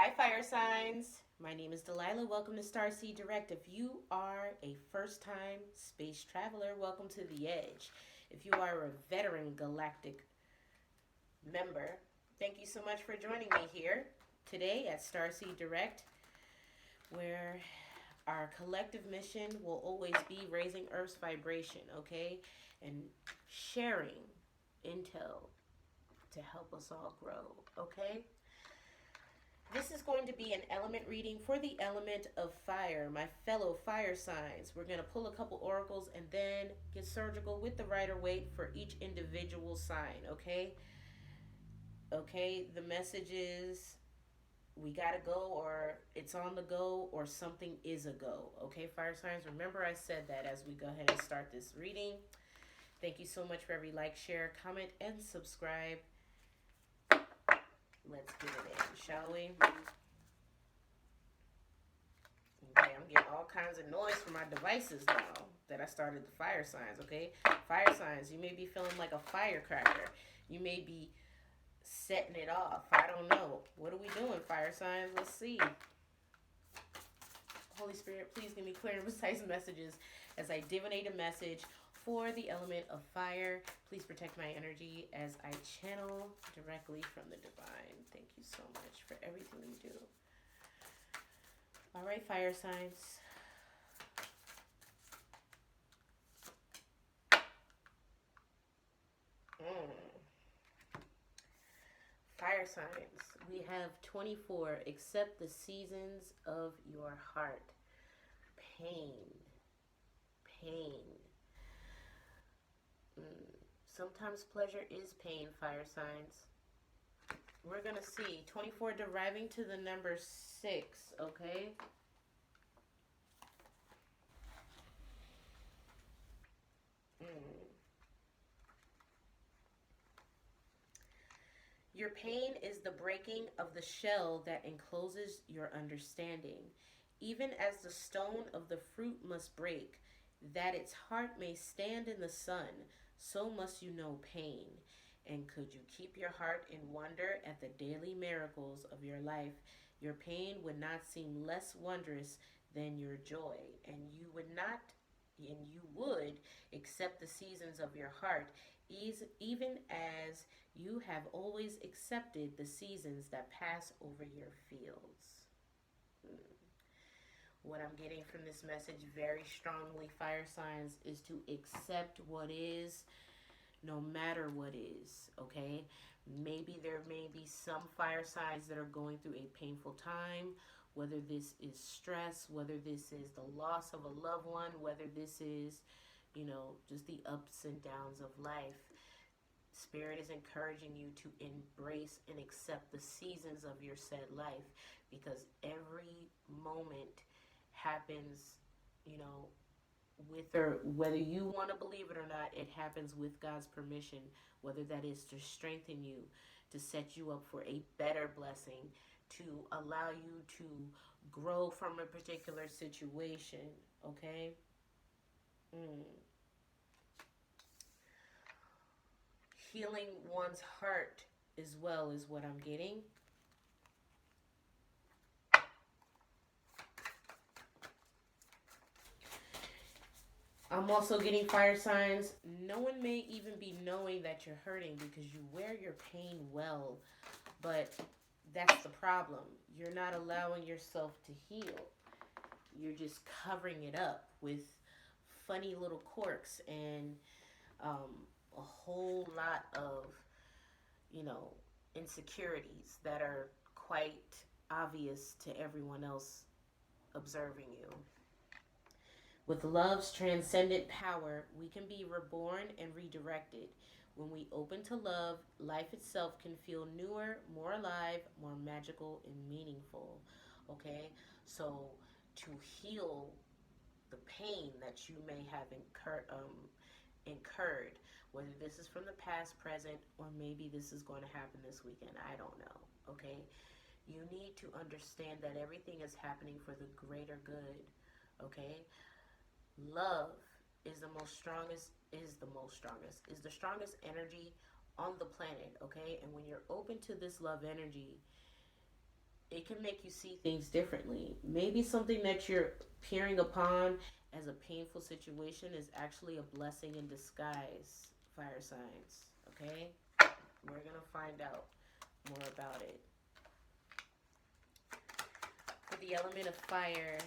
Hi, fire signs. My name is Delilah. Welcome to Starseed Direct. If you are a first time space traveler, welcome to the Edge. If you are a veteran galactic member, thank you so much for joining me here today at Starseed Direct, where our collective mission will always be raising Earth's vibration, okay? And sharing intel to help us all grow, okay? This is going to be an element reading for the element of fire, my fellow fire signs. We're going to pull a couple oracles and then get surgical with the Rider Waite for each individual sign, okay? Okay, the message is we gotta go, or it's on the go, or something is a go, okay, fire signs? Remember, I said that as we go ahead and start this reading. Thank you so much for every like, share, comment, and subscribe. Let's get it in, shall we? Okay, I'm getting all kinds of noise from my devices now that I started the fire signs, okay? Fire signs, you may be feeling like a firecracker. You may be setting it off. I don't know. What are we doing, fire signs? Let's see. Holy Spirit, please give me clear and precise messages as I divinate a message for the element of fire. Please protect my energy as I channel directly from the divine. Thank you so much for everything you do. All right, fire signs. Fire signs. We have 24. Accept the seasons of your heart. Pain. Pain. Sometimes pleasure is pain, fire signs. We're going to see 24 deriving to the number 6, okay? Your pain is the breaking of the shell that encloses your understanding. Even as the stone of the fruit must break, that its heart may stand in the sun, so must you know pain. And could you keep your heart in wonder at the daily miracles of your life, your pain would not seem less wondrous than your joy, and you would accept the seasons of your heart, even as you have always accepted the seasons that pass over your fields. What I'm getting from this message very strongly, fire signs, is to accept what is, no matter what is, okay? Maybe there may be some fire signs that are going through a painful time, whether this is stress, whether this is the loss of a loved one, whether this is, just the ups and downs of life. Spirit is encouraging you to embrace and accept the seasons of your said life, because every moment happens, with or whether you want to believe it or not, it happens with God's permission, whether that is to strengthen you, to set you up for a better blessing, to allow you to grow from a particular situation, okay? Healing one's heart as well is what I'm getting. I'm also getting fire signs. No one may even be knowing that you're hurting because you wear your pain well, but that's the problem. You're not allowing yourself to heal. You're just covering it up with funny little quirks and a whole lot of, insecurities that are quite obvious to everyone else observing you. With love's transcendent power, we can be reborn and redirected. When we open to love, life itself can feel newer, more alive, more magical, and meaningful. Okay? So, to heal the pain that you may have incurred, whether this is from the past, present, or maybe this is going to happen this weekend, I don't know. Okay? You need to understand that everything is happening for the greater good. Okay? Love is the strongest energy on the planet, okay? And when you're open to this love energy, it can make you see things differently. Maybe something that you're peering upon as a painful situation is actually a blessing in disguise, fire signs. Okay? We're going to find out more about it. For the element of fire,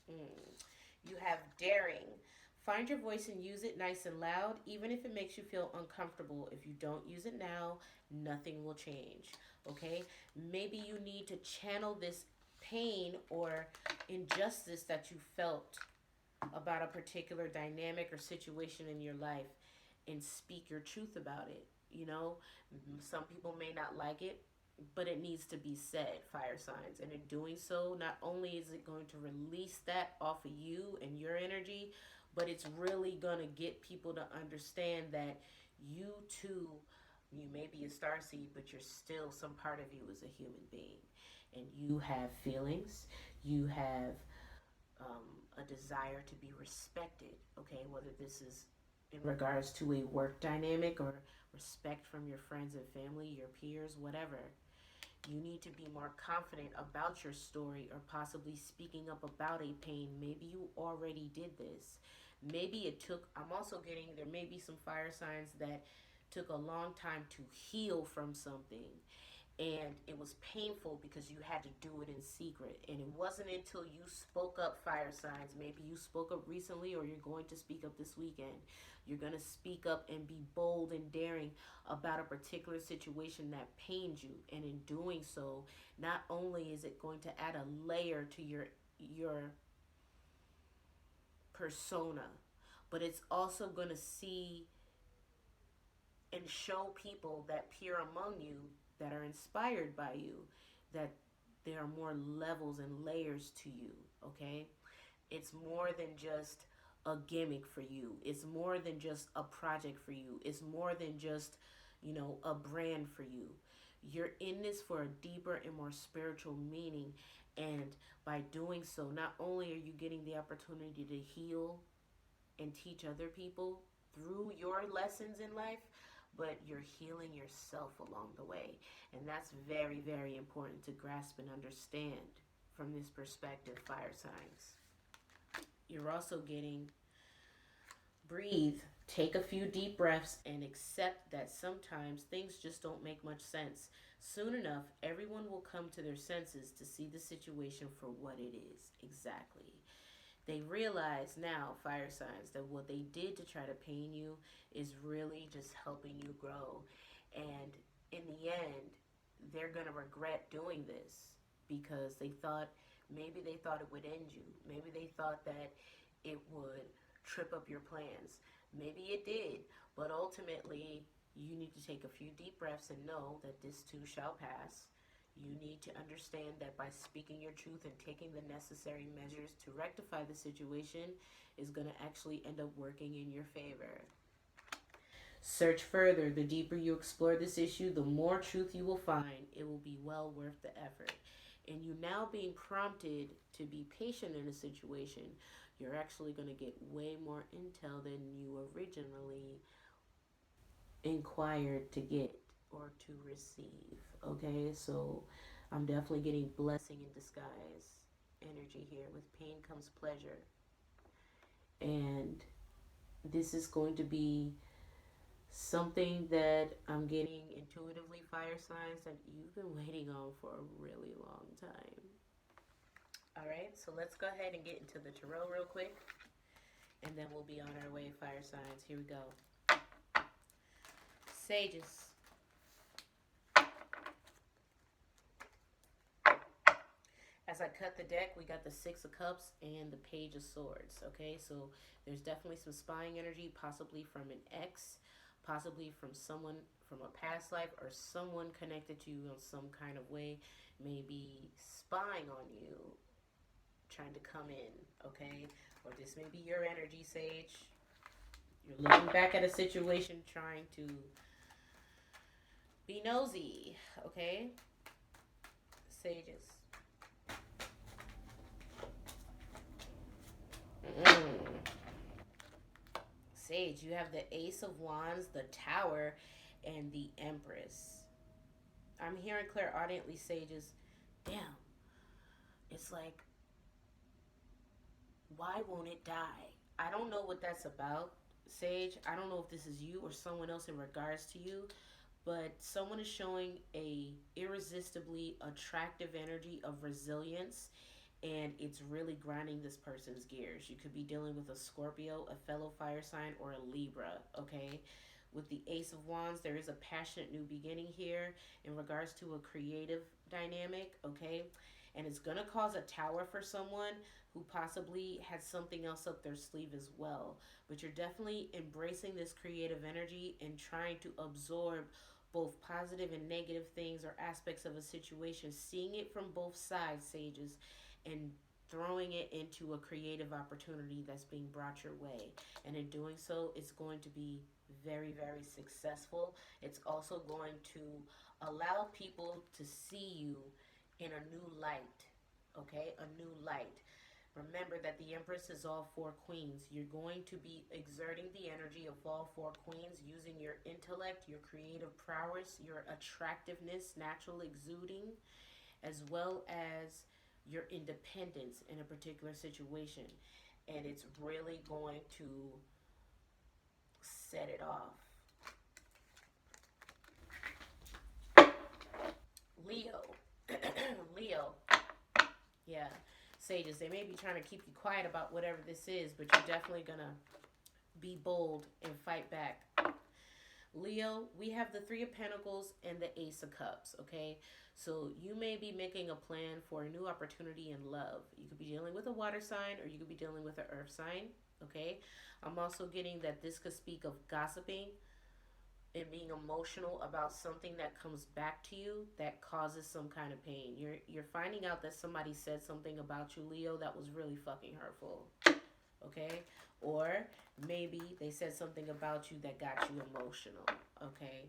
you have daring. Find your voice and use it nice and loud, even if it makes you feel uncomfortable. If you don't use it now, nothing will change. Okay? Maybe you need to channel this pain or injustice that you felt about a particular dynamic or situation in your life and speak your truth about it. You know, some people may not like it, but it needs to be said, fire signs. And in doing so, not only is it going to release that off of you and your energy, but it's really going to get people to understand that you too, you may be a star seed, but you're still, some part of you is a human being. And you have feelings, you have a desire to be respected, okay? Whether this is in regards to a work dynamic or respect from your friends and family, your peers, whatever. You need to be more confident about your story or possibly speaking up about a pain. Maybe you already did this. Maybe it took, I'm also getting, there may be some fire signs that took a long time to heal from something, and it was painful because you had to do it in secret. And it wasn't until you spoke up, fire signs, maybe you spoke up recently or you're going to speak up this weekend, you're going to speak up and be bold and daring about a particular situation that pains you. And in doing so, not only is it going to add a layer to your persona, but it's also going to see and show people that peer among you that are inspired by you that there are more levels and layers to you, okay? It's more than just a gimmick for you. It's more than just a project for you. It's more than just, a brand for you. You're in this for a deeper and more spiritual meaning. And by doing so, not only are you getting the opportunity to heal and teach other people through your lessons in life, but you're healing yourself along the way. And that's very, very important to grasp and understand from this perspective, fire signs. You're also getting breathe, take a few deep breaths, and accept that sometimes things just don't make much sense. Soon enough, everyone will come to their senses to see the situation for what it is exactly. They realize now, fire signs, that what they did to try to pain you is really just helping you grow. And in the end, they're going to regret doing this because maybe they thought it would end you. Maybe they thought that it would trip up your plans. Maybe it did, but ultimately, you need to take a few deep breaths and know that this too shall pass. You need to understand that by speaking your truth and taking the necessary measures to rectify the situation is going to actually end up working in your favor. Search further. The deeper you explore this issue, the more truth you will find. It will be well worth the effort. And you now being prompted to be patient in a situation, you're actually going to get way more intel than you originally inquired to get or to receive. Okay, so I'm definitely getting blessing in disguise energy here. With pain comes pleasure. And this is going to be something that I'm getting intuitively, fire signs, that you've been waiting on for a really long time. All right, so let's go ahead and get into the tarot real quick, and then we'll be on our way, fire signs. Here we go. Sages. As I cut the deck, we got the Six of Cups and the Page of Swords. Okay, so there's definitely some spying energy, possibly from an ex, possibly from someone from a past life, or someone connected to you in some kind of way, maybe spying on you, trying to come in. Okay, or this may be your energy, Sage. You're looking back at a situation, trying to be nosy. Okay, Sages. Sage, you have the Ace of Wands, the Tower, and the Empress. I'm hearing clairaudiently, sages. Damn, it's like, why won't it die? I don't know what that's about, Sage. I don't know if this is you or someone else in regards to you, but someone is showing a irresistibly attractive energy of resilience, and it's really grinding this person's gears. You could be dealing with a Scorpio, a fellow fire sign, or a Libra, okay? With the Ace of Wands, there is a passionate new beginning here in regards to a creative dynamic, okay? And it's going to cause a tower for someone who possibly has something else up their sleeve as well. But you're definitely embracing this creative energy and trying to absorb both positive and negative things or aspects of a situation, seeing it from both sides, sages, and throwing it into a creative opportunity that's being brought your way. And in doing so, it's going to be very, very successful. It's also going to allow people to see you in a new light. Okay, a new light. Remember that the Empress is all four queens. You're going to be exerting the energy of all four queens using your intellect, your creative prowess, your attractiveness, natural exuding, as well as your independence in a particular situation. And it's really going to set it off. Leo. Leo. Yeah. Sages, they may be trying to keep you quiet about whatever this is, but you're definitely going to be bold and fight back. Leo, we have the Three of Pentacles and the Ace of Cups, okay? So you may be making a plan for a new opportunity in love. You could be dealing with a water sign or you could be dealing with an earth sign, okay? I'm also getting that this could speak of gossiping and being emotional about something that comes back to you that causes some kind of pain. You're finding out that somebody said something about you, Leo, that was really fucking hurtful, okay? Or maybe they said something about you that got you emotional, okay?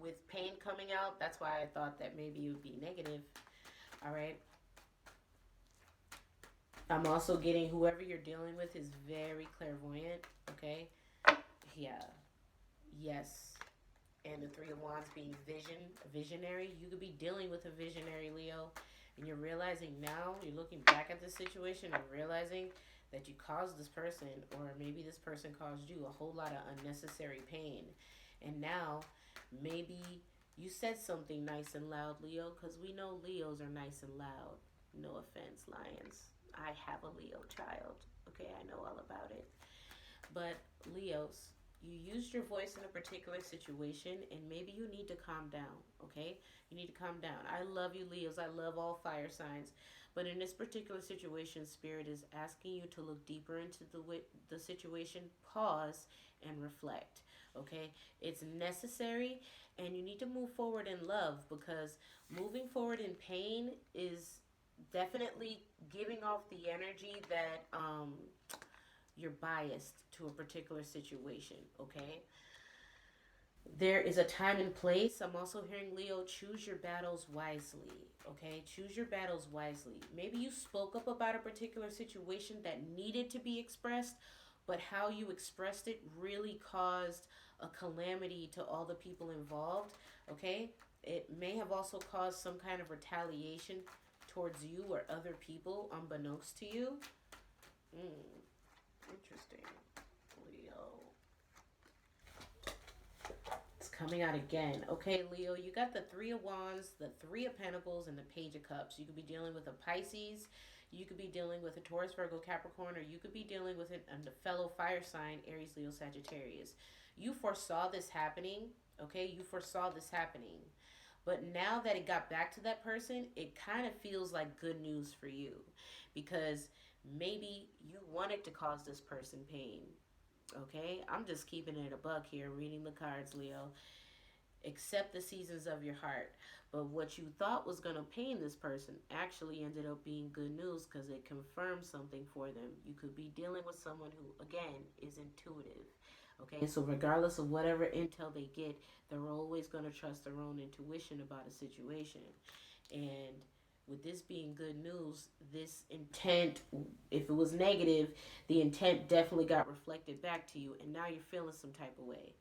With pain coming out, that's why I thought that maybe it would be negative, all right? I'm also getting whoever you're dealing with is very clairvoyant, okay? Yeah, yes. And the Three of Wands being visionary. You could be dealing with a visionary, Leo, and you're realizing now, you're looking back at this situation and realizing that you caused this person, or maybe this person caused you, a whole lot of unnecessary pain. And now, maybe you said something nice and loud, Leo, because we know Leos are nice and loud. No offense, Lions. I have a Leo child. Okay, I know all about it. But Leos, you used your voice in a particular situation and maybe you need to calm down, okay? You need to calm down. I love you, Leos. I love all fire signs. But in this particular situation, Spirit is asking you to look deeper into the situation, pause, and reflect, okay? It's necessary and you need to move forward in love because moving forward in pain is definitely giving off the energy that you're biased to a particular situation, okay? There is a time and place. I'm also hearing Leo, choose your battles wisely, okay? Choose your battles wisely. Maybe you spoke up about a particular situation that needed to be expressed, but how you expressed it really caused a calamity to all the people involved, okay? It may have also caused some kind of retaliation towards you or other people unbeknownst to you. Interesting. Leo. It's coming out again. Okay, Leo, you got the Three of Wands, the Three of Pentacles, and the Page of Cups. You could be dealing with a Pisces. You could be dealing with a Taurus, Virgo, Capricorn, or you could be dealing with a fellow fire sign, Aries, Leo, Sagittarius. You foresaw this happening, okay? You foresaw this happening. But now that it got back to that person, it kind of feels like good news for you because maybe you wanted to cause this person pain. Okay? I'm just keeping it a buck here, reading the cards, Leo. Accept the seasons of your heart. But what you thought was going to pain this person actually ended up being good news because it confirmed something for them. You could be dealing with someone who, again, is intuitive. Okay, so regardless of whatever intel they get, they're always going to trust their own intuition about a situation. And with this being good news, this intent, if it was negative, the intent definitely got reflected back to you, and now you're feeling some type of way.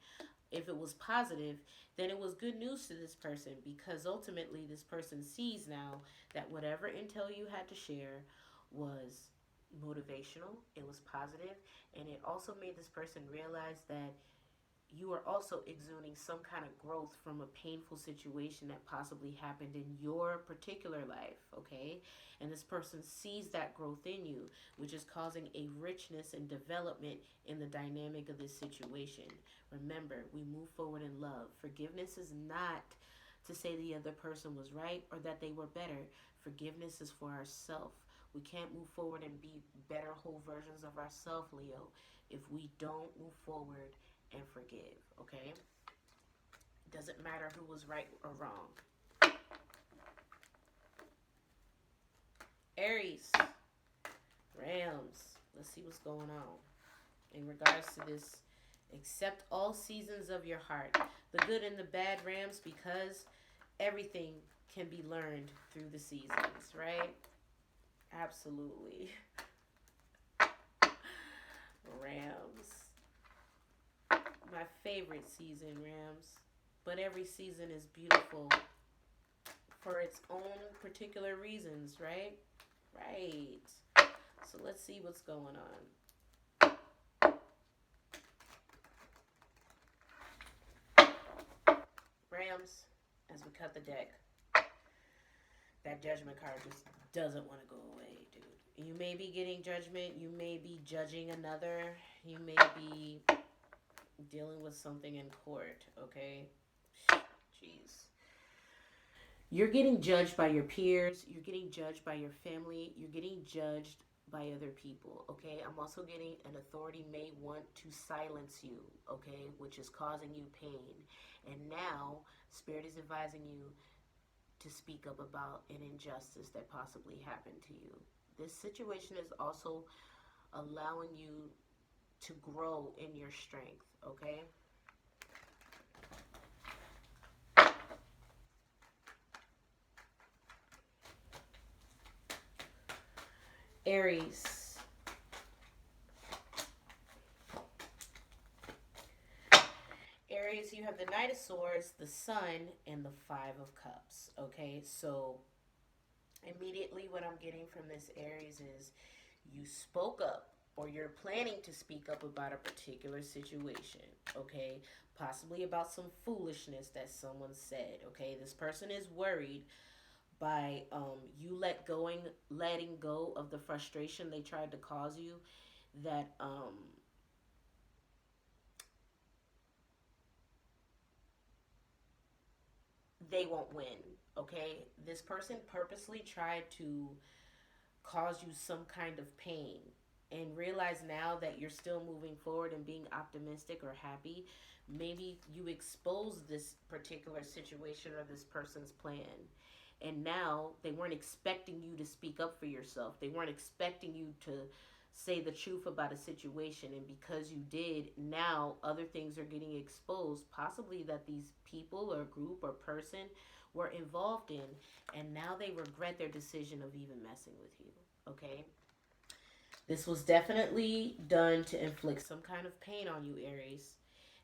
If it was positive, then it was good news to this person, because ultimately this person sees now that whatever intel you had to share was motivational, it was positive, and it also made this person realize that you are also exuding some kind of growth from a painful situation that possibly happened in your particular life, okay? And this person sees that growth in you, which is causing a richness and development in the dynamic of this situation. Remember, we move forward in love. Forgiveness is not to say the other person was right or that they were better. Forgiveness is for ourselves. We can't move forward and be better whole versions of ourselves, Leo, if we don't move forward and forgive, okay? Doesn't matter who was right or wrong. Aries, Rams, let's see what's going on in regards to this. Accept all seasons of your heart, the good and the bad, Rams, because everything can be learned through the seasons, right? Absolutely. Rams. My favorite season, Rams. But every season is beautiful for its own particular reasons, right? Right. So let's see what's going on. Rams, as we cut the deck, that judgment card just doesn't want to go away, dude. You may be getting judgment. You may be judging another. You may be dealing with something in court, okay? Jeez. You're getting judged by your peers. You're getting judged by your family. You're getting judged by other people, okay? I'm also getting an authority may want to silence you, okay, which is causing you pain. And now, Spirit is advising you to speak up about an injustice that possibly happened to you. This situation is also allowing you to grow in your strength, okay? Aries. Aries, you have the Knight of Swords, the Sun, and the Five of Cups, okay? So immediately what I'm getting from this, Aries, is you spoke up, or you're planning to speak up about a particular situation, okay? Possibly about some foolishness that someone said, okay? This person is worried by you letting go of the frustration they tried to cause you, that they won't win, okay? This person purposely tried to cause you some kind of pain, and realize now that you're still moving forward and being optimistic or happy. Maybe you expose this particular situation or this person's plan, and now they weren't expecting you to speak up for yourself. They weren't expecting you to say the truth about a situation, and because you did, now other things are getting exposed, possibly that these people or group or person were involved in, and now they regret their decision of even messing with you, okay? This was definitely done to inflict some kind of pain on you, Aries.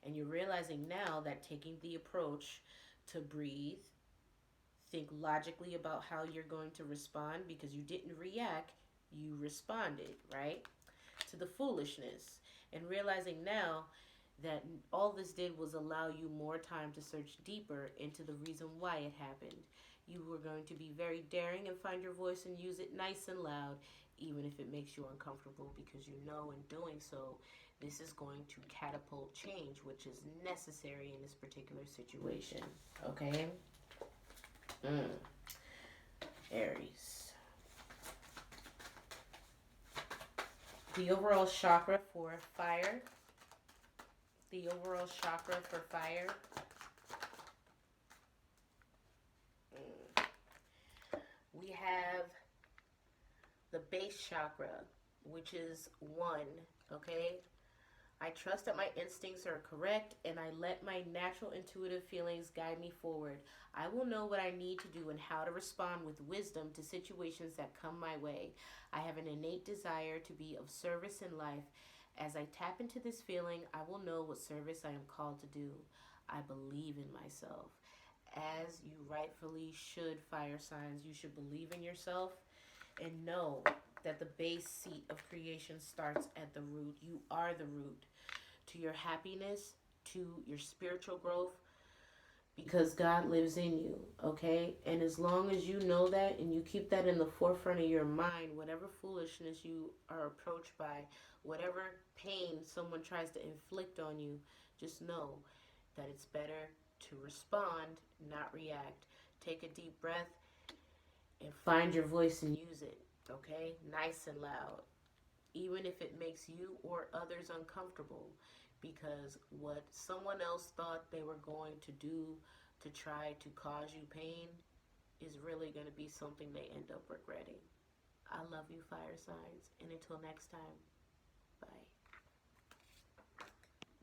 And you're realizing now that taking the approach to breathe, think logically about how you're going to respond, because you didn't react, you responded, right? To the foolishness. And realizing now that all this did was allow you more time to search deeper into the reason why it happened. You were going to be very daring and find your voice and use it nice and loud, even if it makes you uncomfortable, because you know in doing so, this is going to catapult change, which is necessary in this particular situation. Okay? Mm. Aries. The overall chakra for fire. The overall chakra for fire. Mm. We have the base chakra, which is 1, okay? I trust that my instincts are correct, and I let my natural intuitive feelings guide me forward. I will know what I need to do and how to respond with wisdom to situations that come my way. I have an innate desire to be of service in life, As I tap into this feeling, I will know what service I am called to do. I believe in myself. As you rightfully should, fire signs, you should believe in yourself and know that the base seat of creation starts at the root. You are the root to your happiness, to your spiritual growth, because God lives in you, okay? And as long as you know that and you keep that in the forefront of your mind, whatever foolishness you are approached by, whatever pain someone tries to inflict on you, just know that it's better to respond, not react. Take a deep breath and find your voice and use it, okay? Nice and loud, even if it makes you or others uncomfortable, because what someone else thought they were going to do to try to cause you pain is really going to be something they end up regretting. I love you, fire signs, and until next time, bye.